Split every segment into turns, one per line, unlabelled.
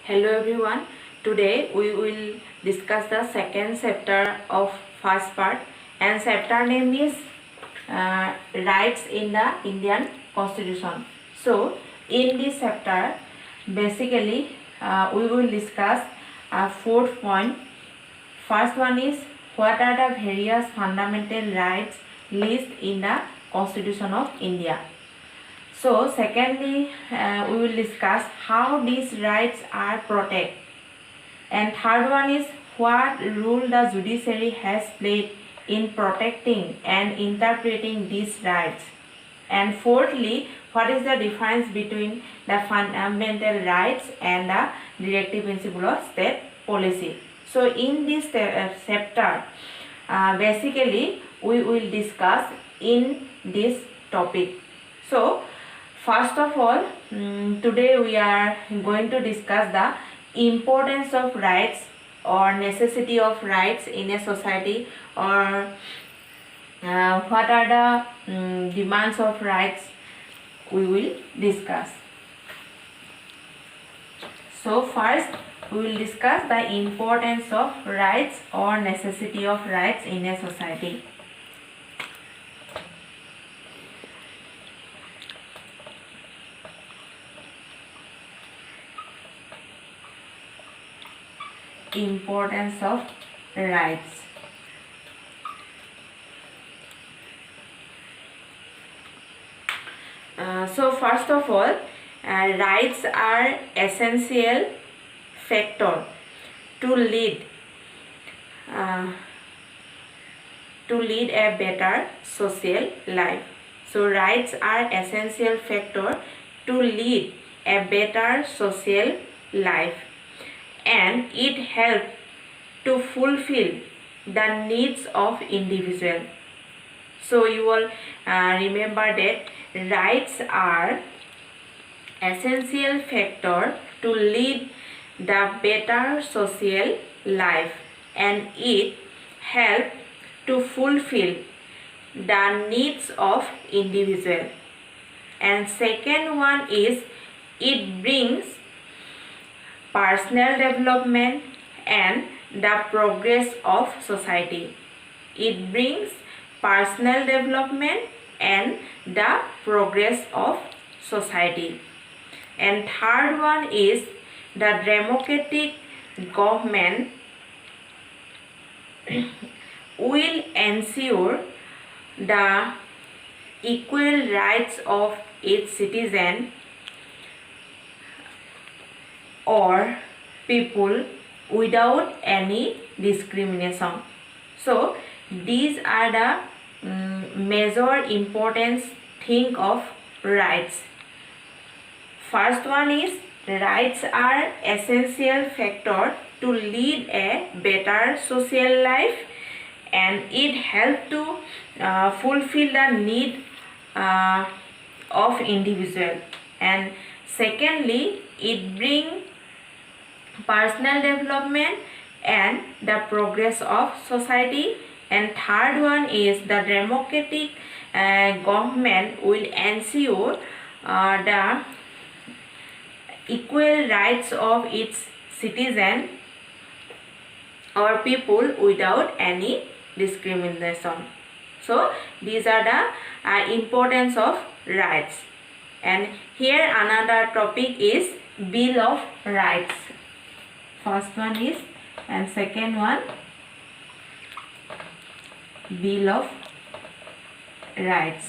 Hello everyone. Today we will discuss the second chapter of first part, and chapter name is Rights in the Indian Constitution. So in this chapter basically we will discuss a fourth point. First one is what are the various fundamental rights listed in the Constitution of India. So secondly, we will discuss how these rights are protected. And third one is what role the judiciary has played in protecting and interpreting these rights. And fourthly, what is the difference between the fundamental rights and the directive principle of state policy. So in this chapter, basically we will discuss in this topic. So first of all, today we are going to discuss the importance of rights or necessity of rights in a society, or what are the demands of rights we will discuss. So first we will discuss the importance of rights or necessity of rights in a society. Importance of rights. So first of all, rights are essential factor to lead a better social life. So rights are essential factor to lead a better social life, and it helps to fulfill the needs of individual. So you will remember that rights are essential factor to lead the better social life, and it helps to fulfill the needs of individual. And second one is it brings personal development and the progress of society. It brings personal development and the progress of society. And third one is the democratic government will ensure the equal rights of its citizen or people without any discrimination. So these are the major importance thing of rights. First one is rights are essential factor to lead a better social life, and it helps to fulfill the need of individual. And secondly, it brings personal development and the progress of society. And third one is the democratic government will ensure the equal rights of its citizen or people without any discrimination. So these are the importance of rights. And here another topic is Bill of Rights. First one is, and second one, Bill of Rights.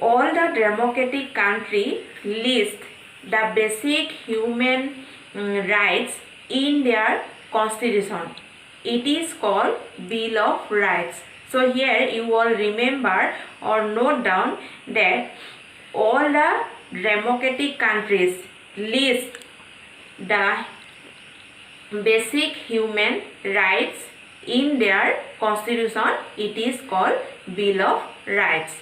All the democratic countries list the basic human rights in their constitution. It is called Bill of Rights. So here you all remember or note down that all the democratic countries list the basic human rights in their constitution. It is called Bill of Rights.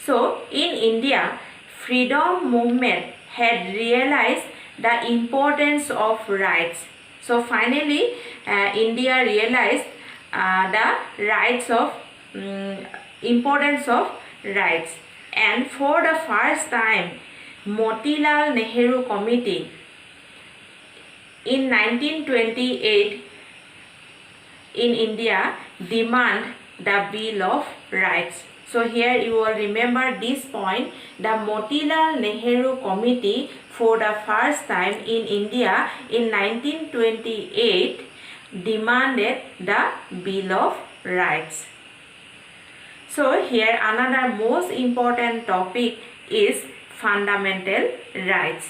So in India, freedom movement had realized the importance of rights. So finally, India realized the rights of importance of rights, And for the first time, Motilal Nehru Committee in 1928 in India demand the Bill of Rights. So here you will remember this point. The Motilal Nehru Committee for the first time in India in 1928 demanded the Bill of Rights. So here another most important topic is fundamental rights.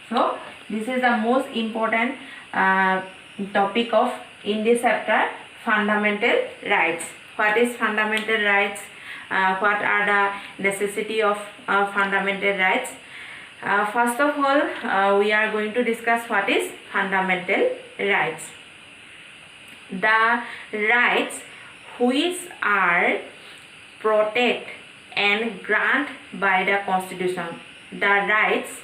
So this is the most important topic of in this chapter, fundamental rights. What is fundamental rights? What are the necessity of fundamental rights? First of all, we are going to discuss what is fundamental rights. The rights which are protected and granted by the Constitution. The rights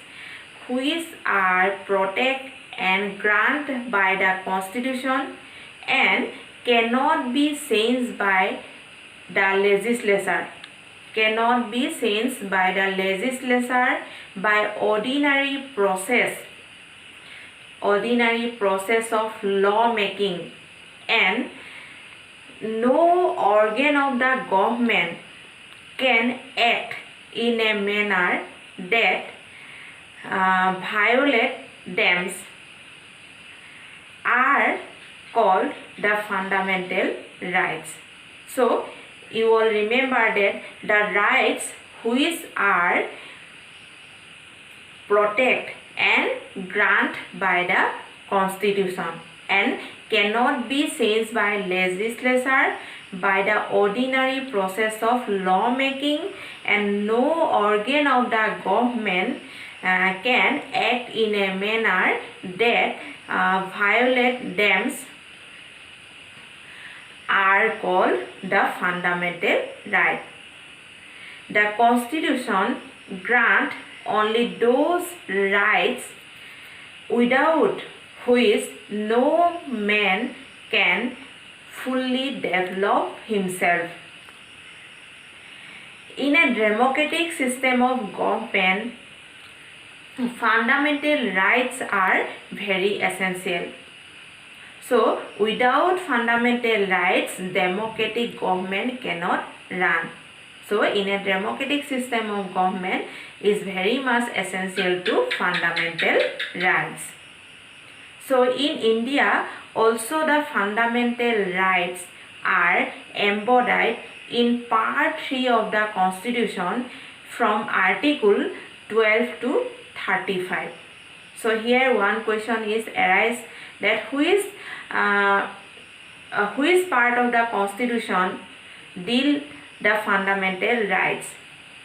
which are protected and granted by the Constitution and cannot be changed by the legislature. Cannot be changed by the legislature by ordinary process of lawmaking, and no organ of the government can act in a manner that violate them are called the fundamental rights. So you will remember that the rights which are protected and granted by the Constitution and cannot be changed by legislature by the ordinary process of lawmaking, and no organ of the government can act in a manner that violate them are called the fundamental right. The Constitution grants only those rights without which no man can fully develop himself. In a democratic system of government, fundamental rights are very essential. So without fundamental rights, democratic government cannot run. So in a democratic system of government is very much essential to fundamental rights. So in India also the fundamental rights are embodied in part 3 of the Constitution from Article 12 to 35. So here one question is arise that which part of the Constitution deal the fundamental rights.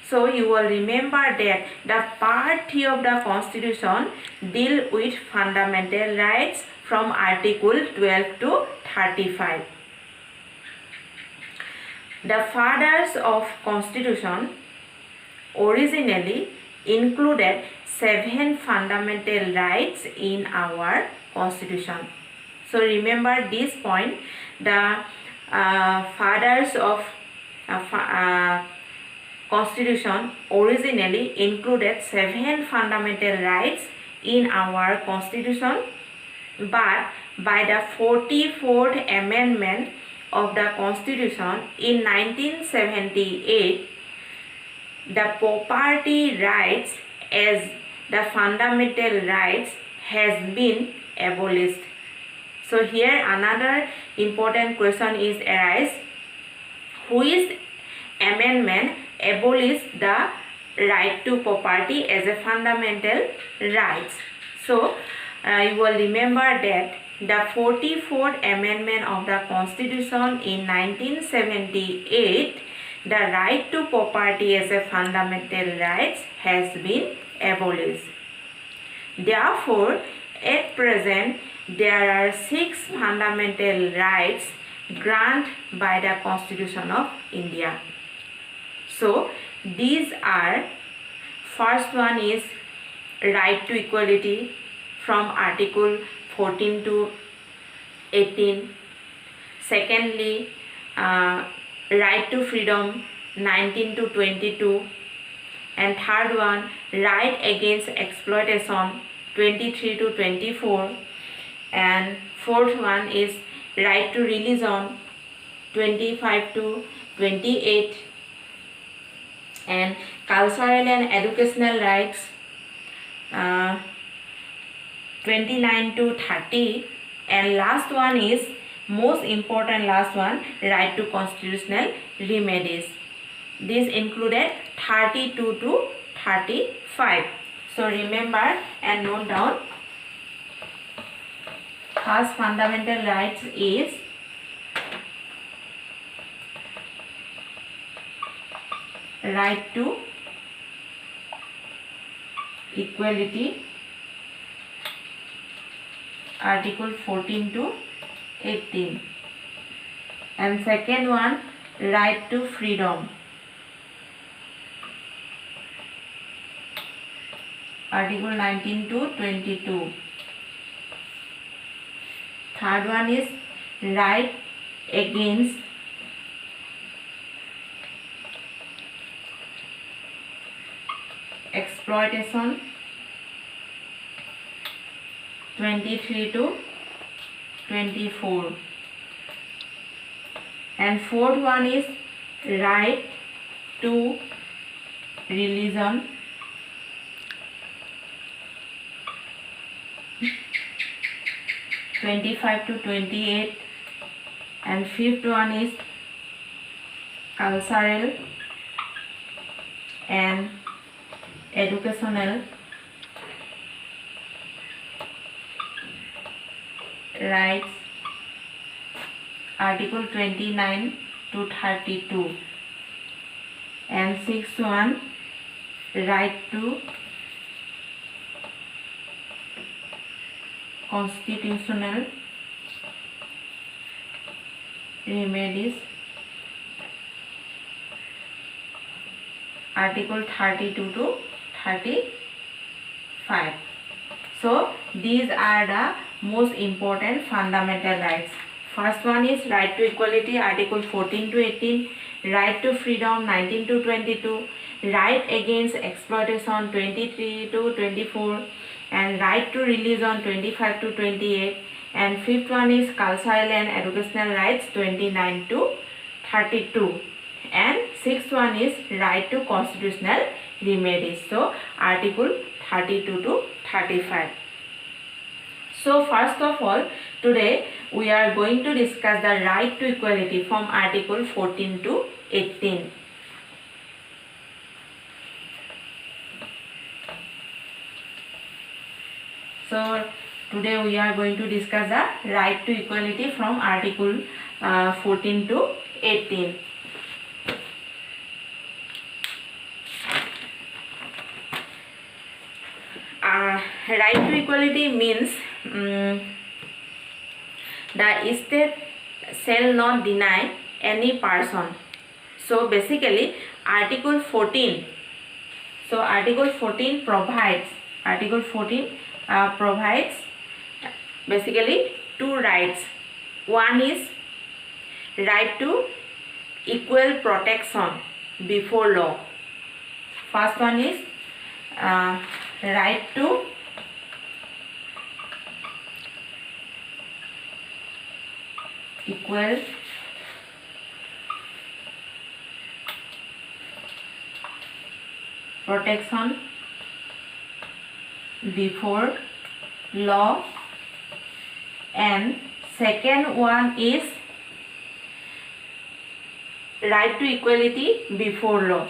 So you will remember that the part 3 of the Constitution deal with fundamental rights from Article 12 to 35. The fathers of Constitution originally included 7 fundamental rights in our Constitution. So remember this point, the fathers of Constitution originally included 7 fundamental rights in our Constitution, but by the 44th Amendment of the Constitution in 1978, the property rights as the fundamental rights has been abolished. So here another important question is arise, which amendment abolished the right to property as a fundamental rights? So you will remember that the 44th Amendment of the Constitution in 1978, the right to property as a fundamental rights has been abolished. Therefore, at present, there are 6 fundamental rights granted by the Constitution of India. So, these are, first one is right to equality from Article 14 to 18. Secondly, right to freedom 19 to 22. And third one, right against exploitation 23 to 24. And fourth one is right to religion 25 to 28. And cultural and educational rights 29 to 30. And last one is most important, last one, right to constitutional remedies. This included 32 to 35. So remember and note down. First fundamental rights is right to equality, Article 14 to 18. And second one, right to freedom, Article 19 to 22. Third one is right against exploitation 23 to 24. And fourth one is right to religion 25 to 28. And fifth one is cultural and educational rights, Article 29 to 32. And sixth one, right to constitutional remedies, Article 32 to 35. So these are the most important fundamental rights. First one is right to equality, Article 14 to 18, right to freedom 19 to 22, right against exploitation 23 to 24, and right to religion 25 to 28. And fifth one is cultural and educational rights 29 to 32. And sixth one is right to constitutional remedies, so Article 32 to 35. So first of all, today we are going to discuss the right to equality from Article 14 to 18. So today we are going to discuss the right to equality from Article 14 to 18. Right to equality means the state shall not deny any person. So basically Article 14. So Article 14 provides basically two rights. One is right to equal protection before law. First one is right to equal protection before law, and second one is right to equality before law.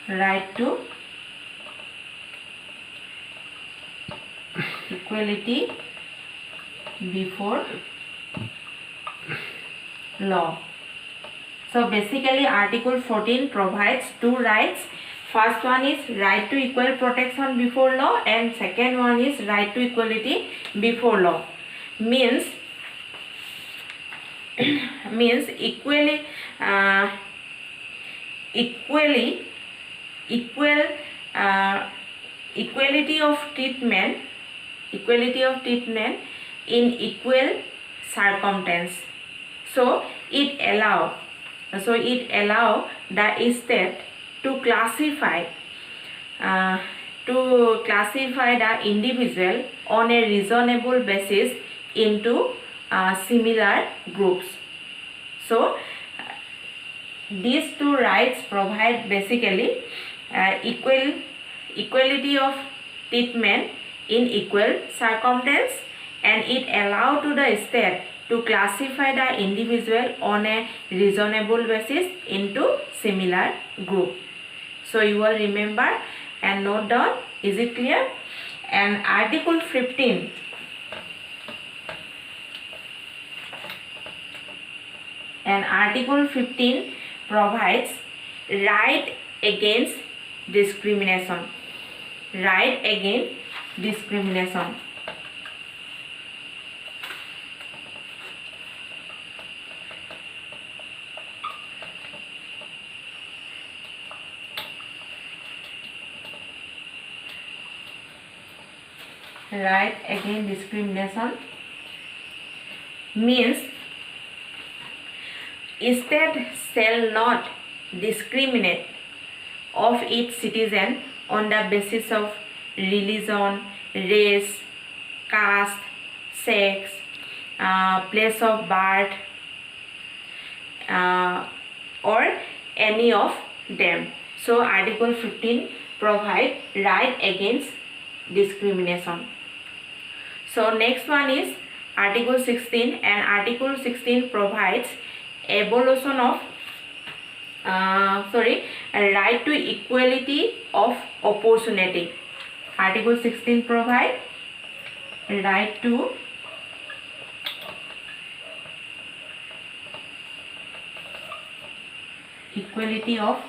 Right to equality before law. So basically Article 14 provides two rights. First one is right to equal protection before law, and second one is right to equality before law. Means equal equality of treatment in equal circumstance. So it allow the state to classify the individual on a reasonable basis into similar groups. So these two rights provide basically equality of treatment in equal circumstance, and it allow to the state to classify the individual on a reasonable basis into similar group. So you will remember and note down. Is it clear? And Article 15 provides right against discrimination. Right against discrimination. Right against discrimination means state shall not discriminate of its citizen on the basis of religion, race, caste, sex, place of birth, or any of them. So Article 15 provides right against discrimination. So next one is Article 16, and Article 16 provides abolition of right to equality of opportunity. Article 16 provides right to equality of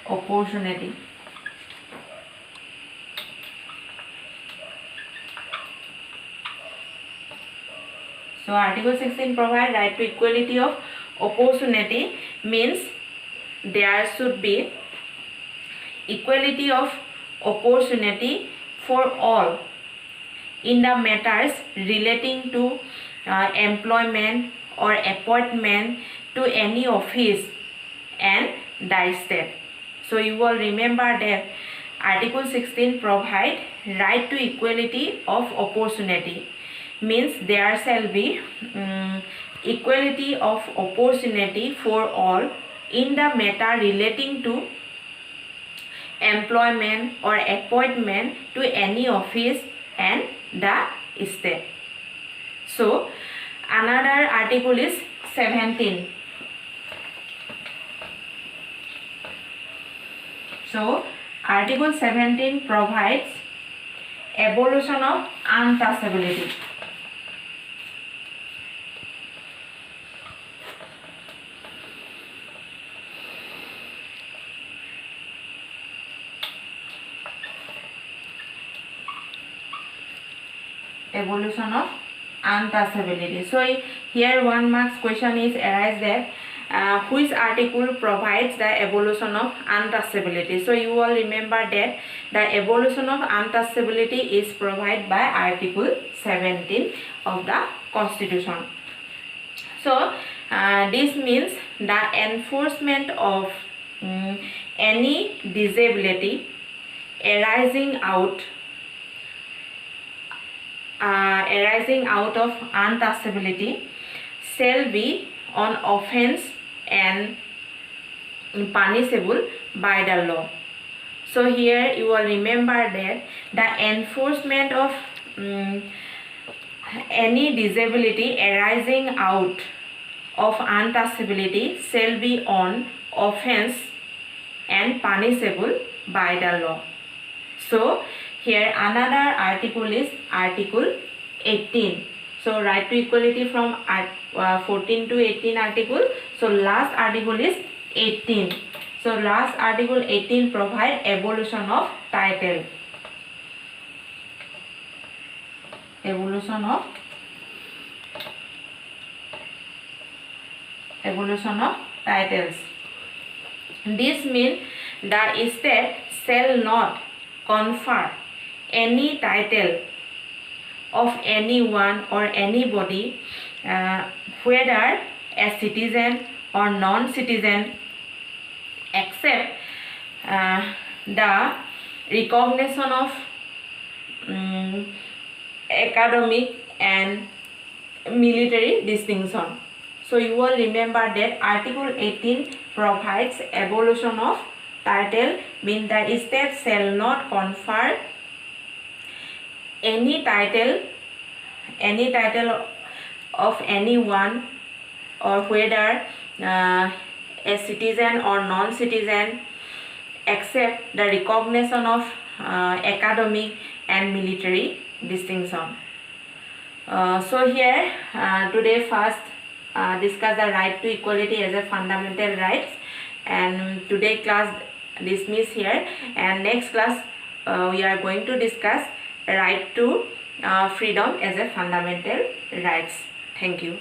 opportunity. So Article 16 provides right to equality of opportunity means there should be equality of opportunity for all in the matters relating to employment or appointment to any office and the state. So you will remember that Article 16 provides right to equality of opportunity means there shall be equality of opportunity for all in the matter relating to employment or appointment to any office and the state. So another article is 17. So Article 17 provides abolition of untouchability. Evolution of untouchability. So here 1 marks question is arise that which article provides the evolution of untouchability. So you all remember that the evolution of untouchability is provided by Article 17 of the Constitution. So this means the enforcement of any disability arising out of untouchability shall be on offense and punishable by the law. So here you will remember that the enforcement of any disability arising out of untouchability shall be on offense and punishable by the law. So here another article is Article 18. So right to equality from 14 to 18 article. So last article is 18. So last article 18 provide abolition of title. Abolition of titles. This means the state shall not confer any title of anyone or anybody, whether a citizen or non-citizen, except the recognition of academic and military distinction. So you will remember that Article 18 provides abolition of title, means the state shall not confer any title of anyone, or whether a citizen or non-citizen, except the recognition of academic and military distinction. So here today first discuss the right to equality as a fundamental rights, and today class dismiss here, and next class we are going to discuss right to freedom as a fundamental rights. Thank you.